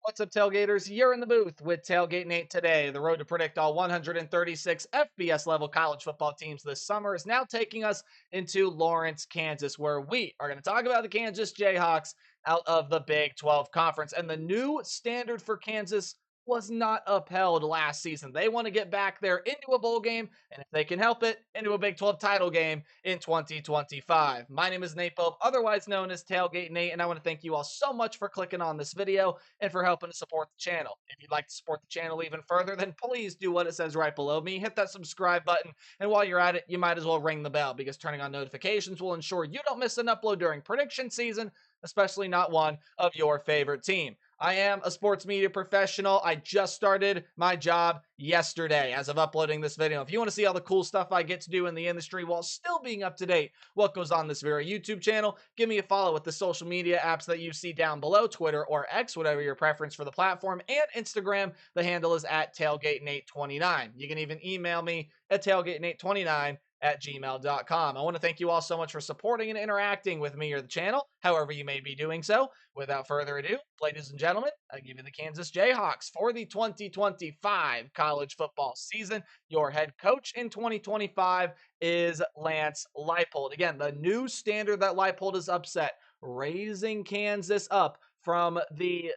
What's up, Tailgaters? You're in the booth with Tailgate Nate today. The road to predict all 136 FBS level college football teams this summer is now taking us into Lawrence, Kansas, where we are going to talk about the Kansas Jayhawks out of the Big 12 Conference. And the new standard for Kansas was not upheld last season. They want to get back there into a bowl game, and if they can help it, into a Big 12 title game in 2025. My name is Nate Pope, otherwise known as Tailgate Nate, and I want to thank you all so much for clicking on this video and for helping to support the channel. If you'd like to support the channel even further, then please do what it says right below me. Hit that subscribe button, and while you're at it, you might as well ring the bell because turning on notifications will ensure you don't miss an upload during prediction season, especially not one of your favorite team. I am a sports media professional. I just started my job yesterday as of uploading this video. If you want to see all the cool stuff I get to do in the industry while still being up to date what goes on this very YouTube channel, give me a follow with the social media apps that you see down below, Twitter or X, whatever your preference for the platform, and Instagram. The handle is at tailgatenate29. You can even email me at tailgatenate29@gmail.com. I want to thank you all so much for supporting and interacting with me or the channel, however you may be doing so. Without further ado, ladies and gentlemen, I give you the Kansas Jayhawks for the 2025 college football season. Your head coach in 2025 is Lance Leipold. Again, the new standard that Leipold has upset, raising Kansas up from the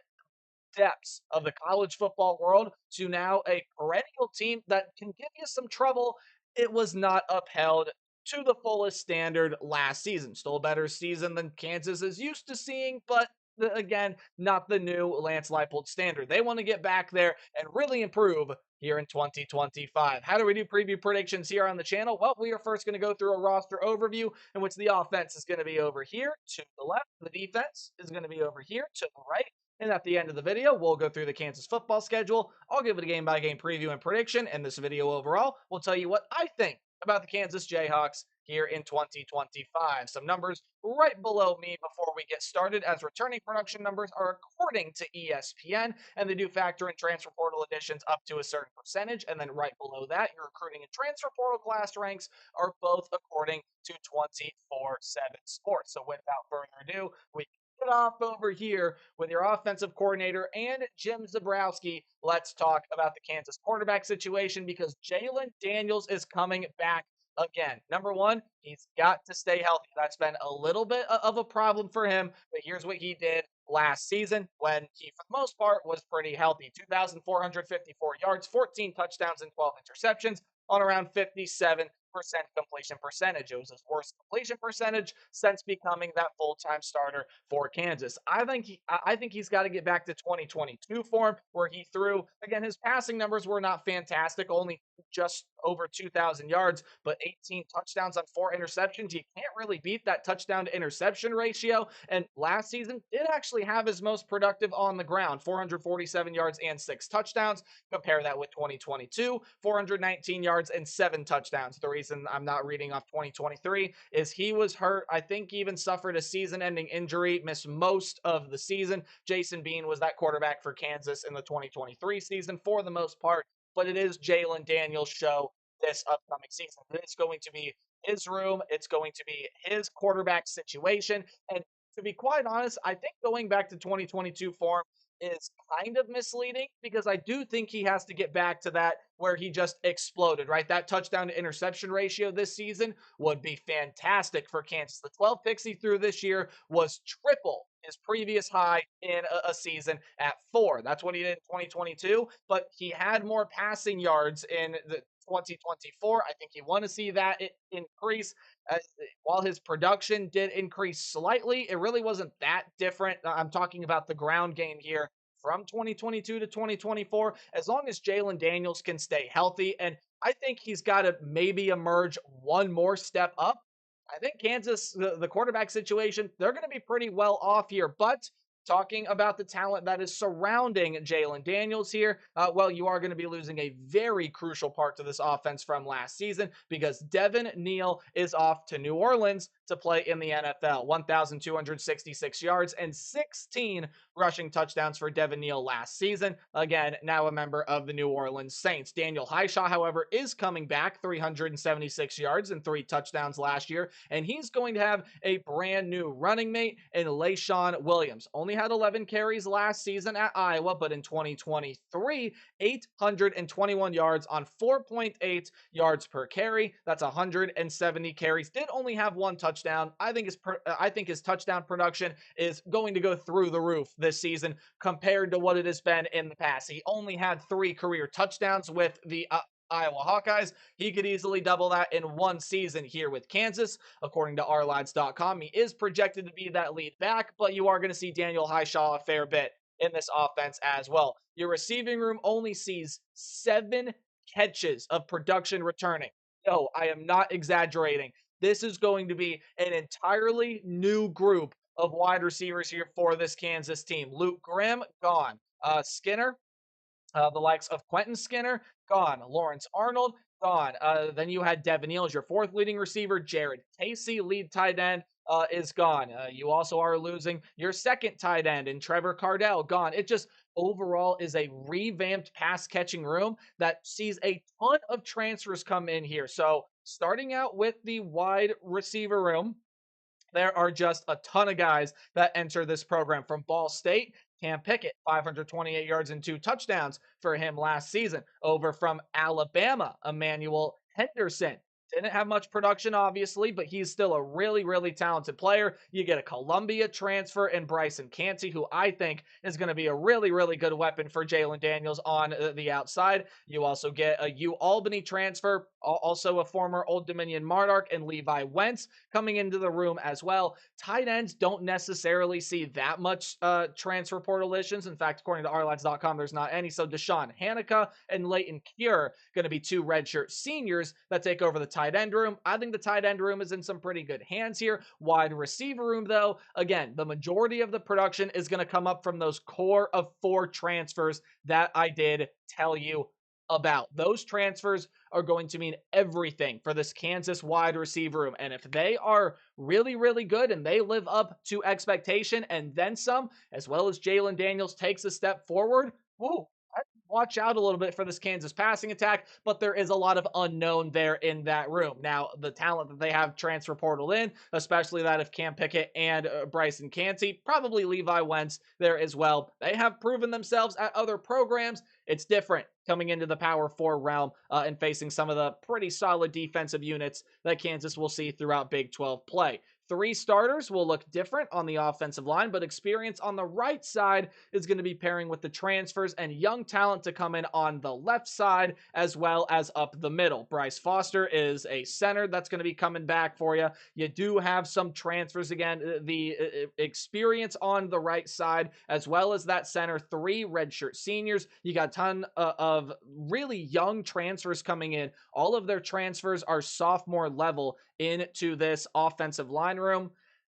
depths of the college football world to now a perennial team that can give you some trouble. It was not upheld to the fullest standard last season. Still a better season than Kansas is used to seeing, but again, not the new Lance Leipold standard. They want to get back there and really improve here in 2025. How do we do preview predictions here on the channel? Well, we are first going to go through a roster overview in which the offense is going to be over here to the left. The defense is going to be over here to the right. And at the end of the video, we'll go through the Kansas football schedule. I'll give it a game-by-game preview and prediction, and this video overall will tell you what I think about the Kansas Jayhawks here in 2025. Some numbers right below me before we get started, as returning production numbers are according to ESPN, and they do factor in transfer portal additions up to a certain percentage. And then right below that, your recruiting and transfer portal class ranks are both according to 24/7 Sports. So without further ado, we it off over here with your offensive coordinator and Jim Zabrowski. Let's talk about the Kansas quarterback situation because Jalen Daniels is coming back again. Number one, he's got to stay healthy. That's been a little bit of a problem for him, but here's what he did last season when he, for the most part, was pretty healthy. 2,454 yards, 14 touchdowns, and 12 interceptions on around 57% completion percentage. It was his worst completion percentage since becoming that full-time starter for Kansas. I think he's got to get back to 2022 form where he threw again. His passing numbers were not fantastic, only just over 2,000 yards, but 18 touchdowns on 4 interceptions. You can't really beat that touchdown to interception ratio. And last season did actually have his most productive on the ground, 447 yards and 6 touchdowns. Compare that with 2022, 419 yards and 7 touchdowns. The reason I'm not reading off 2023 is he was hurt. I think he even suffered a season-ending injury, missed most of the season. Jason Bean was that quarterback for Kansas in the 2023 season for the most part, but it is Jalen Daniels' show this upcoming season. It's going to be his room. It's going to be his quarterback situation. And to be quite honest, I think going back to 2022 form is kind of misleading because I do think he has to get back to that where he just exploded, right? That touchdown to interception ratio this season would be fantastic for Kansas. The 12 picks he threw this year was triple his previous high in a season at 4. That's what he did in 2022, but he had more passing yards in the 2024. I think you want to see that increase. Uh, while his production did increase slightly, it really wasn't that different. I'm talking about the ground game here from 2022 to 2024. As long as Jalen Daniels can stay healthy, and I think he's got to maybe emerge one more step up. I think Kansas, the quarterback situation, they're going to be pretty well off here. But talking about the talent that is surrounding Jalen Daniels here, well, you are going to be losing a very crucial part to this offense from last season because Devin Neal is off to New Orleans to play in the NFL. 1,266 yards and 16 rushing touchdowns for Devin Neal last season. Again, now a member of the New Orleans Saints. Daniel Highshaw, however, is coming back, 376 yards and 3 touchdowns last year, and he's going to have a brand new running mate in Layshawn Williams. Only had 11 carries last season at Iowa, but in 2023, 821 yards on 4.8 yards per carry. That's 170 carries. Did only have 1 touchdown. I think his touchdown production is going to go through the roof this season compared to what it has been in the past. He only had 3 career touchdowns with the Iowa Hawkeyes. He could easily double that in 1 season here with Kansas. According to ourlads.com, he is projected to be that lead back, but you are going to see Daniel Highshaw a fair bit in this offense as well. Your receiving room only sees 7 catches of production returning. No, I am not exaggerating. This is going to be an entirely new group of wide receivers here for this Kansas team. Luke Grimm, gone. Skinner, the likes of Quentin Skinner, gone. Lawrence Arnold, gone. Then you had Devin Neal as your 4th leading receiver. Jared Casey, lead tight end, is gone. You also are losing your 2nd tight end and Trevor Cardell, gone. It just overall is a revamped pass catching room that sees a ton of transfers come in here. So starting out with the wide receiver room, there are just a ton of guys that enter this program. From Ball State, Cam Pickett, 528 yards and 2 touchdowns for him last season. Over from Alabama, Emmanuel Henderson. Didn't have much production, obviously, but he's still a really, really talented player. You get a Columbia transfer in Bryson Canty, who I think is going to be a really, really good weapon for Jalen Daniels on the outside. You also get a U-Albany transfer, also a former Old Dominion Monarch, and Levi Wentz coming into the room as well. Tight ends don't necessarily see that much transfer portal additions. In fact, according to ourlads.com, there's not any. So Deshaun Hanukkah and Leighton Cure going to be 2 redshirt seniors that take over the tight end room. I think the tight end room is in some pretty good hands here. Wide receiver room, though, again, the majority of the production is going to come up from those core of 4 transfers that I did tell you about. Those transfers are going to mean everything for this Kansas wide receiver room. And if they are really, really good and they live up to expectation and then some, as well as Jalen Daniels takes a step forward, whoa, watch out a little bit for this Kansas passing attack, but there is a lot of unknown there in that room. Now, the talent that they have transfer portal in, especially that of Cam Pickett and Bryson Canty, probably Levi Wentz there as well. They have proven themselves at other programs. It's different coming into the Power 4 realm and facing some of the pretty solid defensive units that Kansas will see throughout Big 12 play. 3 starters will look different on the offensive line, but experience on the right side is going to be pairing with the transfers and young talent to come in on the left side as well as up the middle. Bryce Foster is a center that's going to be coming back for you. You do have some transfers again. The experience on the right side as well as that center, 3 redshirt seniors. You got a ton of really young transfers coming in. All of their transfers are sophomore level into this offensive line room.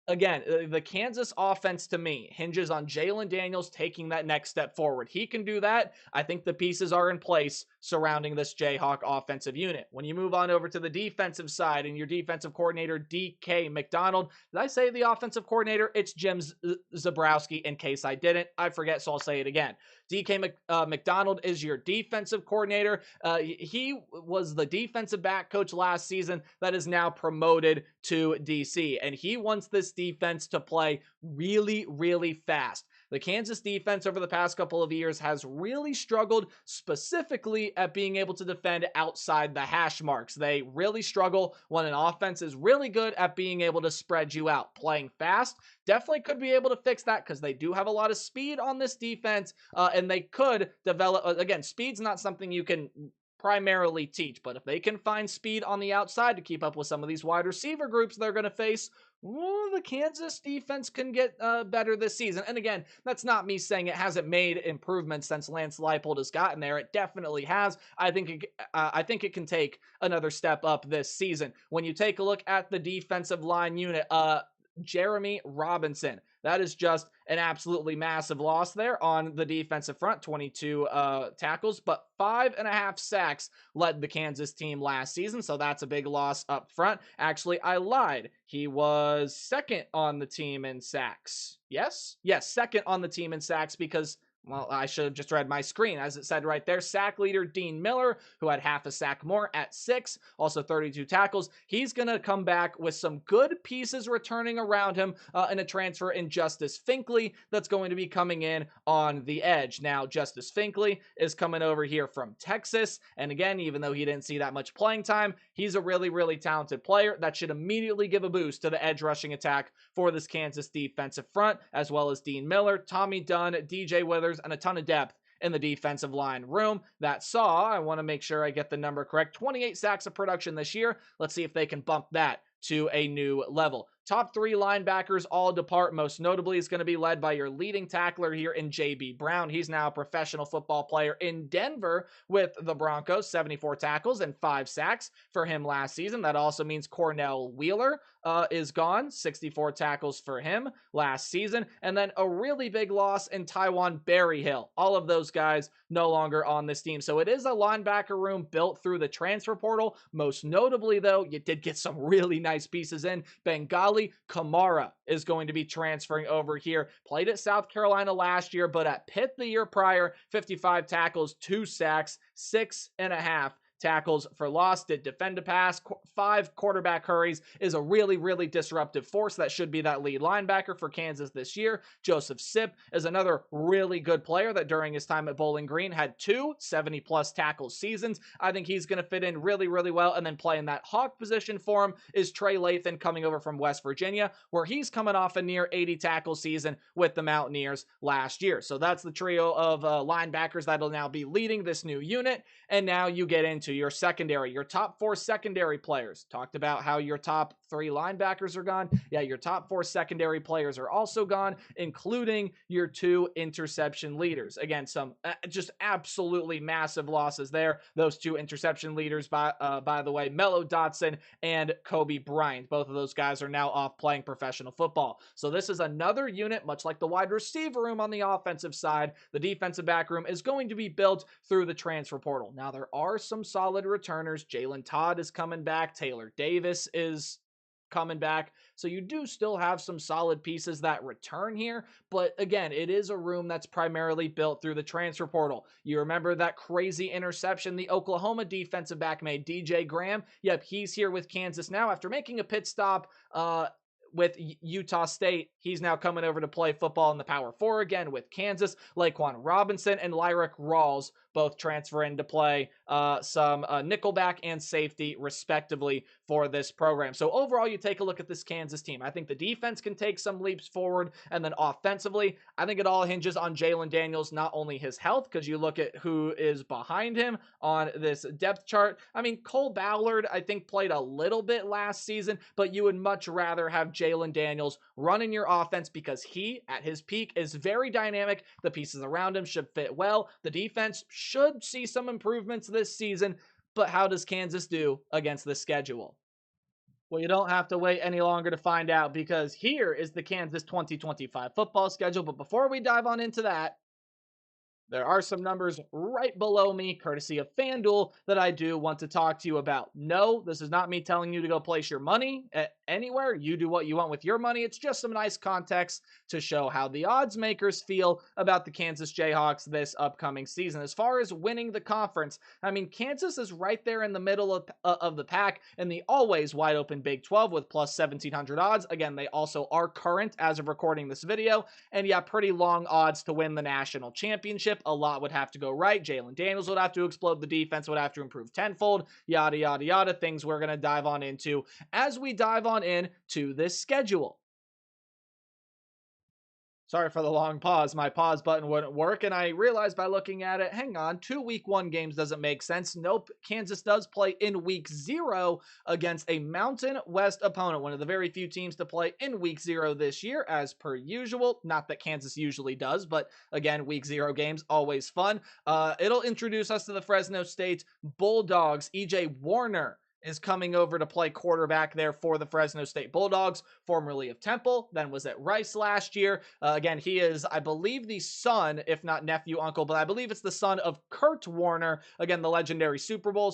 Again, the Kansas offense to me hinges on Jalen Daniels taking that next step forward. He can do that. I think the pieces are in place surrounding this Jayhawk offensive unit. When you move on over to the defensive side and your defensive coordinator, DK McDonald, did I say the offensive coordinator? It's Jim Zabrowski. In case I didn't, I forget, so I'll say it again. DK McDonald is your defensive coordinator. He was the defensive back coach last season that is now promoted to DC, and he wants this defense to play really, really fast. The Kansas defense over the past couple of years has really struggled specifically at being able to defend outside the hash marks. They really struggle when an offense is really good at being able to spread you out. Playing fast definitely could be able to fix that because they do have a lot of speed on this defense, and they could develop, again, speed's not something you can primarily teach, but if they can find speed on the outside to keep up with some of these wide receiver groups they're going to face, the Kansas defense can get better this season. And again, that's not me saying it hasn't made improvements since Lance Leipold has gotten there. It definitely has. I think it can take another step up this season. When you take a look at the defensive line unit, Jeremy Robinson, that is just an absolutely massive loss there on the defensive front, 22 tackles, but 5.5 sacks led the Kansas team last season, so that's a big loss up front. Actually, I lied. He was second on the team in sacks. Yes? Yes, second on the team in sacks because, well, I should have just read my screen. As it said right there, sack leader Dean Miller, who had half a sack more at 6, also 32 tackles. He's going to come back with some good pieces returning around him in a transfer in Justice Finkley that's going to be coming in on the edge. Now, Justice Finkley is coming over here from Texas, and again, even though he didn't see that much playing time, he's a really, really talented player that should immediately give a boost to the edge rushing attack for this Kansas defensive front, as well as Dean Miller, Tommy Dunn, DJ Withers, and a ton of depth in the defensive line room that saw, I want to make sure I get the number correct, 28 sacks of production this year. Let's see if they can bump that to a new level. Top 3 linebackers all depart. Most notably is going to be led by your leading tackler here in J.B. Brown. He's now a professional football player in Denver with the Broncos, 74 tackles and 5 sacks for him last season. That also means Cornell Wheeler is gone, 64 tackles for him last season. And then a really big loss in Taiwan Berryhill. All of those guys no longer on this team. So it is a linebacker room built through the transfer portal. Most notably, though, you did get some really nice pieces in. Bengali Kamara is going to be transferring over here. Played at South Carolina last year, but at Pitt the year prior, 55 tackles, 2 sacks, 6.5 tackles for loss, did defend a pass, 5 quarterback hurries, is a really, really disruptive force that should be that lead linebacker for Kansas this year. Joseph Sipp is another really good player that during his time at Bowling Green had 2 70-plus tackle seasons. I think he's going to fit in really, really well, and then playing that hawk position for him is Trey Lathan coming over from West Virginia, where he's coming off a near 80 tackle season with the Mountaineers last year. So that's the trio of linebackers that'll now be leading this new unit, and now you get into your secondary, your top 4 secondary players. Talked about how your top 3 linebackers are gone. Yeah, your top 4 secondary players are also gone, including your 2 interception leaders. Again, some just absolutely massive losses there. Those 2 interception leaders, by the way, Mello Dotson and Kobe Bryant. Both of those guys are now off playing professional football. So this is another unit, much like the wide receiver room on the offensive side. The defensive back room is going to be built through the transfer portal. Now, there are some solid returners. Jalen Todd is coming back. Taylor Davis is coming back. So you do still have some solid pieces that return here. But again, it is a room that's primarily built through the transfer portal. You remember that crazy interception the Oklahoma defensive back made, DJ Graham? Yep, he's here with Kansas now after making a pit stop with Utah State. He's now coming over to play football in the Power 4 again with Kansas. Laquan Robinson and Lyric Rawls both transfer into play some nickelback and safety, respectively, for this program. So overall, you take a look at this Kansas team. I think the defense can take some leaps forward, and then offensively, I think it all hinges on Jalen Daniels, not only his health, because you look at who is behind him on this depth chart. I mean, Cole Ballard, I think, played a little bit last season, but you would much rather have Jalen Daniels running your offense because he, at his peak, is very dynamic. The pieces around him should fit well. The defense should see some improvements this season, but how does Kansas do against this schedule? Well, you don't have to wait any longer to find out, because here is the Kansas 2025 football schedule. But before we dive on into that, there are some numbers right below me, courtesy of FanDuel, that I do want to talk to you about. No, this is not me telling you to go place your money anywhere. You do what you want with your money. It's just some nice context to show how the odds makers feel about the Kansas Jayhawks this upcoming season. As far as winning the conference, I mean, Kansas is right there in the middle of the pack in the always wide open Big 12 with plus 1,700 odds. Again, they also are current as of recording this video. And yeah, pretty long odds to win the national championship. A lot would have to go right. Jalen Daniels would have to explode. The defense would have to improve tenfold. Yada, yada, yada. Things we're going to dive on into as we dive on in to this schedule. Sorry for the long pause. My pause button wouldn't work, and I realized by looking at it, hang on, 2 week 1 games doesn't make sense. Nope, Kansas does play in week 0 against a Mountain West opponent, one of the very few teams to play in week 0 this year, as per usual. Not that Kansas usually does, but again, week 0 games, always fun. It'll introduce us to the Fresno State Bulldogs. EJ Warner is coming over to play quarterback there for the Fresno State Bulldogs, formerly of Temple, then was at Rice last year. Again, he is, I believe, the son, if not nephew, uncle, but I believe it's the son of Kurt Warner, again, the legendary Super Bowl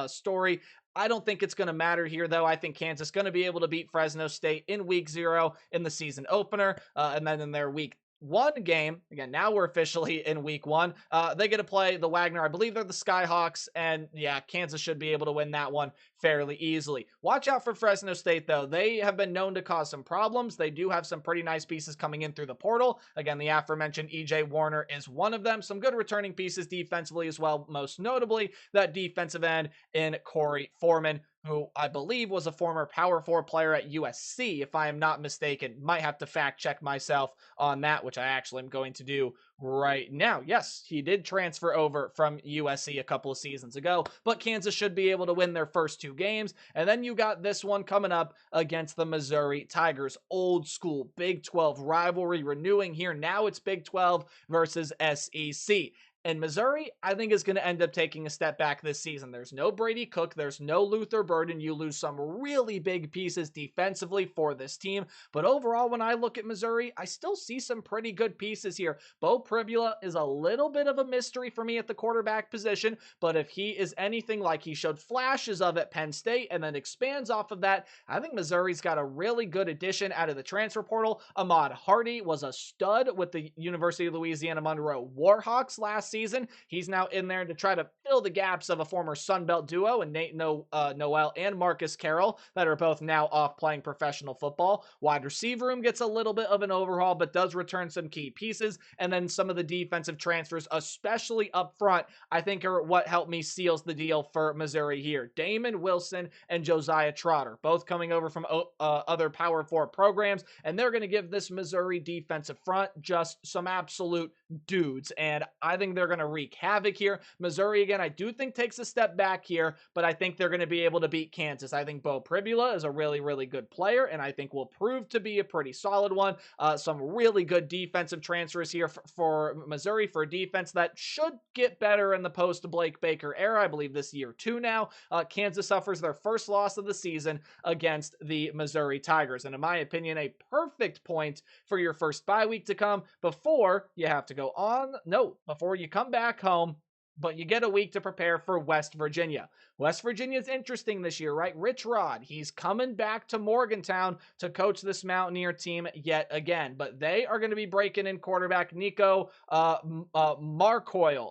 story. I don't think it's going to matter here, though. I think Kansas is going to be able to beat Fresno State in week 0 in the season opener, and then in their week 1 game. Again, now we're officially in week 1. They get to play the Wagner. I believe they're the Skyhawks, and yeah, Kansas should be able to win that one fairly easily. Watch out for Fresno State, though. They have been known to cause some problems. They do have some pretty nice pieces coming in through the portal. Again, the aforementioned EJ Warner is one of them. Some good returning pieces defensively as well, most notably that defensive end in Corey Foreman, who I believe was a former Power 4 player at USC, if I am not mistaken. Might have to fact check myself on that, which I actually am going to do right now. Yes, he did transfer over from USC a couple of seasons ago, but Kansas should be able to win their first 2 games. And then you got this one coming up against the Missouri Tigers. Old school Big 12 rivalry renewing here. Now it's Big 12 versus SEC. And Missouri, I think, is going to end up taking a step back this season. There's no Brady Cook. There's no Luther Burden. You lose some really big pieces defensively for this team. But overall, when I look at Missouri, I still see some pretty good pieces here. Beau Pribula is a little bit of a mystery for me at the quarterback position. But if he is anything like he showed flashes of at Penn State and then expands off of that, I think Missouri's got a really good addition out of the transfer portal. Ahmad Hardy was a stud with the University of Louisiana Monroe Warhawks last season. He's now in there to try to fill the gaps of a former Sun Belt duo and Nate Noel and Marcus Carroll that are both now off playing professional football. Wide receiver room gets a little bit of an overhaul, but does return some key pieces. And then some of the defensive transfers, especially up front, I think are what helped me seals the deal for Missouri here. Damon Wilson and Josiah Trotter, both coming over from other Power 4 programs, and they're going to give this Missouri defensive front just some absolute dudes. And I think they're going to wreak havoc here. Missouri, again, I do think takes a step back here, but I think they're going to be able to beat Kansas. I think Beau Pribula is a really, really good player, and I think will prove to be a pretty solid one. Some really good defensive transfers here for Missouri for a defense that should get better in the post-Blake Baker era. I believe this year too now. Kansas suffers their first loss of the season against the Missouri Tigers, and in my opinion, a perfect point for your first bye week to come before you have to go on. No, before you come back home, but you get a week to prepare for West Virginia. West Virginia is interesting this year, right? Rich Rod, he's coming back to Morgantown to coach this Mountaineer team yet again, but they are going to be breaking in quarterback Nico Marchiol.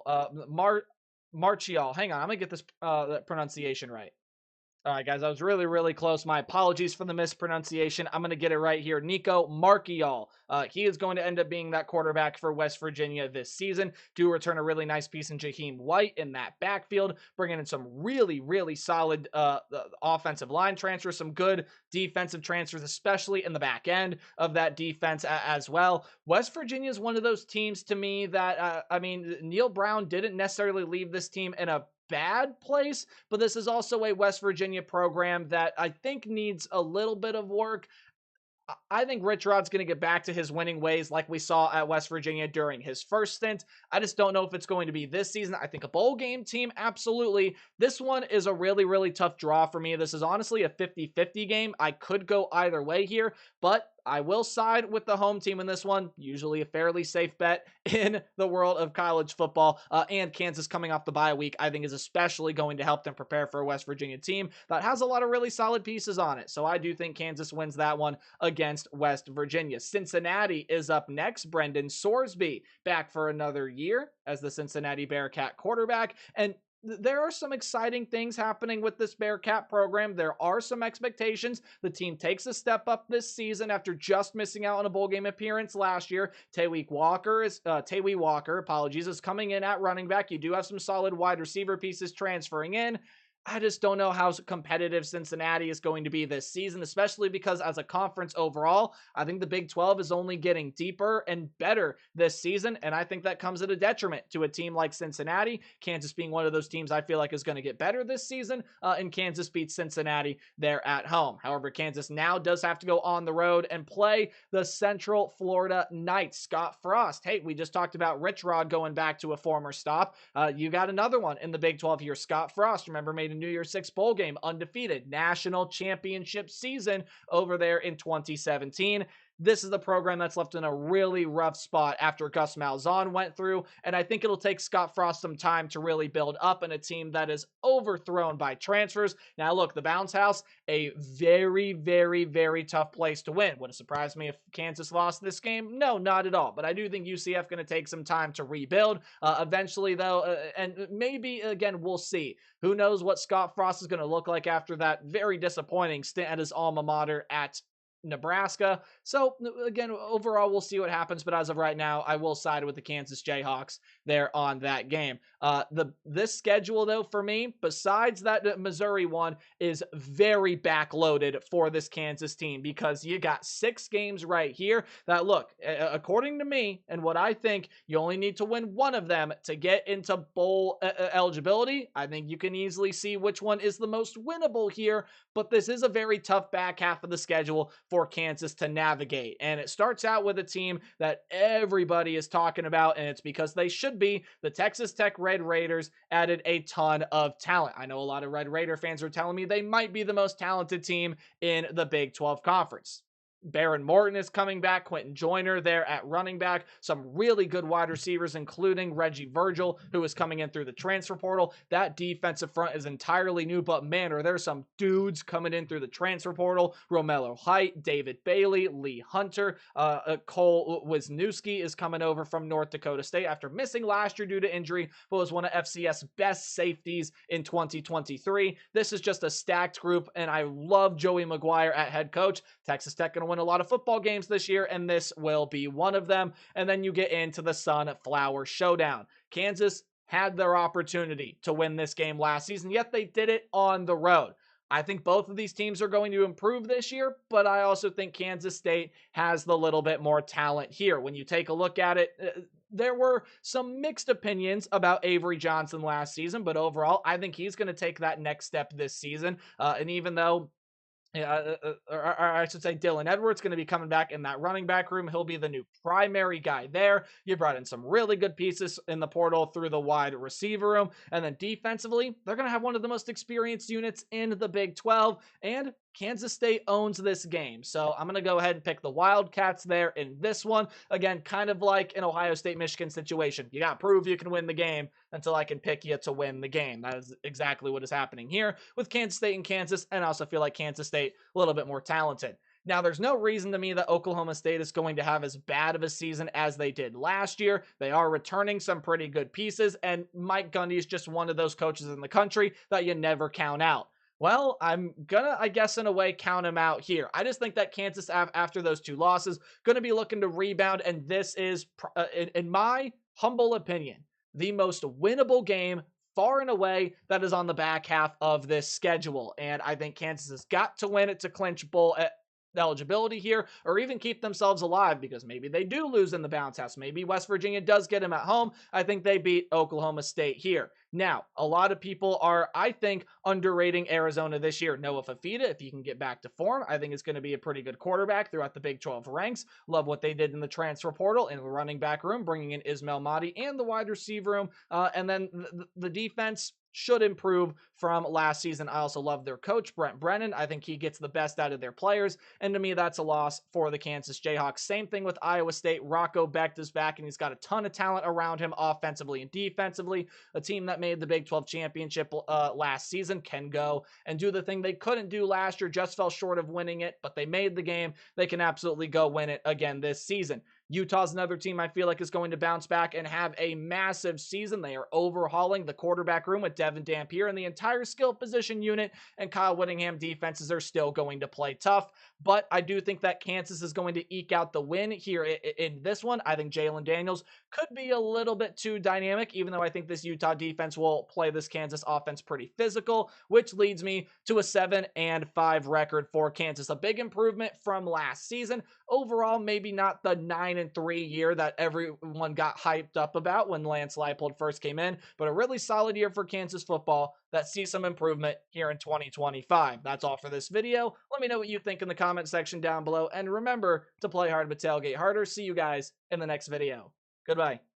Hang on, I'm going to get this pronunciation right. All right, guys, I was really, really close. My apologies for the mispronunciation. I'm going to get it right here. Nico Marchiol. He is going to end up being that quarterback for West Virginia this season. Do return a really nice piece in Jaheim White in that backfield, bringing in some really, really solid offensive line transfers, some good defensive transfers, especially in the back end of that defense as well. West Virginia is one of those teams to me that, Neil Brown didn't necessarily leave this team in a bad place, but this is also a West Virginia program that I think needs a little bit of work. I think Rich Rod's going to get back to his winning ways like we saw at West Virginia during his first stint. I just don't know if it's going to be this season. I think a bowl game team, absolutely. This one is a really, really tough draw for me. This is honestly a 50-50 game. I could go either way here, but I will side with the home team in this one. Usually a fairly safe bet in the world of college football. And Kansas coming off the bye week, I think is especially going to help them prepare for a West Virginia team that has a lot of really solid pieces on it. So I do think Kansas wins that one against West Virginia. Cincinnati is up next. Brendan Sorsby back for another year as the Cincinnati Bearcat quarterback. And there are some exciting things happening with this Bearcat program. There are some expectations. The team takes a step up this season after just missing out on a bowl game appearance last year. Tawee Walker, is coming in at running back. You do have some solid wide receiver pieces transferring in. I just don't know how competitive Cincinnati is going to be this season, especially because as a conference overall, I think the Big 12 is only getting deeper and better this season, and I think that comes at a detriment to a team like Cincinnati. Kansas being one of those teams I feel like is going to get better this season, and Kansas beats Cincinnati there at home. However, Kansas now does have to go on the road and play the Central Florida Knights. Scott Frost. Hey, we just talked about Rich Rod going back to a former stop. You got another one in the Big 12 here. Scott Frost, remember, made winning a New Year's Six bowl game, undefeated, national championship season over there in 2017. This is the program that's left in a really rough spot after Gus Malzahn went through, and I think it'll take Scott Frost some time to really build up in a team that is overthrown by transfers. Now, look, the Bounce House, a very, very, very tough place to win. Would it surprise me if Kansas lost this game? No, not at all. But I do think UCF going to take some time to rebuild. Eventually, though, and maybe, again, we'll see. Who knows what Scott Frost is going to look like after that very disappointing stint at his alma mater at Nebraska. So again, overall, we'll see what happens. But as of right now, I will side with the Kansas Jayhawks there on that game. This schedule, though, for me, besides that Missouri one, is very backloaded for this Kansas team because you got 6 games right here that, look, according to me and what I think, you only need to win one of them to get into bowl eligibility. I think you can easily see which one is the most winnable here, but this is a very tough back half of the schedule for Kansas to navigate. And it starts out with a team that everybody is talking about, and it's because they should be. The Texas Tech Red Raiders added a ton of talent. I know a lot of Red Raider fans are telling me they might be the most talented team in the Big 12 Conference. Baron Morton is coming back, Quentin Joyner there at running back, some really good wide receivers, including Reggie Virgil, who is coming in through the transfer portal. That defensive front is entirely new, but man, are there some dudes coming in through the transfer portal. Romello Height, David Bailey, Lee Hunter, Cole Wisniewski is coming over from North Dakota State after missing last year due to injury, but was one of FCS best safeties in 2023. This is just a stacked group, and I love Joey McGuire at head coach. Texas Tech going to win a lot of football games this year, and this will be one of them. And then you get into the Sunflower Showdown. Kansas had their opportunity to win this game last season, yet they did it on the road. I think both of these teams are going to improve this year, but I also think Kansas State has the little bit more talent here. When you take a look at it, there were some mixed opinions about Avery Johnson last season, but overall, I think he's going to take that next step this season. And even though or I should say Dylan Edwards going to be coming back in that running back room. He'll be the new primary guy there. You brought in some really good pieces in the portal through the wide receiver room. And then defensively, they're going to have one of the most experienced units in the Big 12. And Kansas State owns this game. So I'm going to go ahead and pick the Wildcats there in this one. Again, kind of like an Ohio State-Michigan situation. You got to prove you can win the game until I can pick you to win the game. That is exactly what is happening here with Kansas State and Kansas. And I also feel like Kansas State a little bit more talented. Now, there's no reason to me that Oklahoma State is going to have as bad of a season as they did last year. They are returning some pretty good pieces, and Mike Gundy is just one of those coaches in the country that you never count out. Well, I'm gonna, I guess, in a way, count him out here. I just think that Kansas, after those 2 losses, going to be looking to rebound, and this is, in my humble opinion, the most winnable game far and away that is on the back half of this schedule. And I think Kansas has got to win it to clinch bowl eligibility here, or even keep themselves alive, because maybe they do lose in the bounce house. Maybe West Virginia does get them at home. I think they beat Oklahoma State here. Now, a lot of people are, I think, underrating Arizona this year. Noah Fafita, if he can get back to form, I think it's going to be a pretty good quarterback throughout the Big 12 ranks. Love what they did in the transfer portal, in the running back room, bringing in Ismail Mahdi, and the wide receiver room. And then the defense should improve from last season. I also love their coach, Brent Brennan. I think he gets the best out of their players. And to me, that's a loss for the Kansas Jayhawks. Same thing with Iowa State. Rocco Becht is back, and he's got a ton of talent around him offensively and defensively. A team that made the Big 12 championship last season can go and do the thing they couldn't do last year, just fell short of winning it, but they made the game. They can absolutely go win it again this season. Utah's another team I feel like is going to bounce back and have a massive season. They are overhauling the quarterback room with Devin Dampier and the entire skill position unit, and Kyle Whittingham defenses are still going to play tough. But I do think that Kansas is going to eke out the win here in this one. I think Jalen Daniels could be a little bit too dynamic, even though I think this Utah defense will play this Kansas offense pretty physical, which leads me to a 7-5 record for Kansas. A big improvement from last season. Overall, maybe not the 9-3 year that everyone got hyped up about when Lance Leipold first came in, but a really solid year for Kansas football that sees some improvement here in 2025. That's all for this video. Let me know what you think in the comment section down below, and remember to play hard but tailgate harder. See you guys in the next video. Goodbye.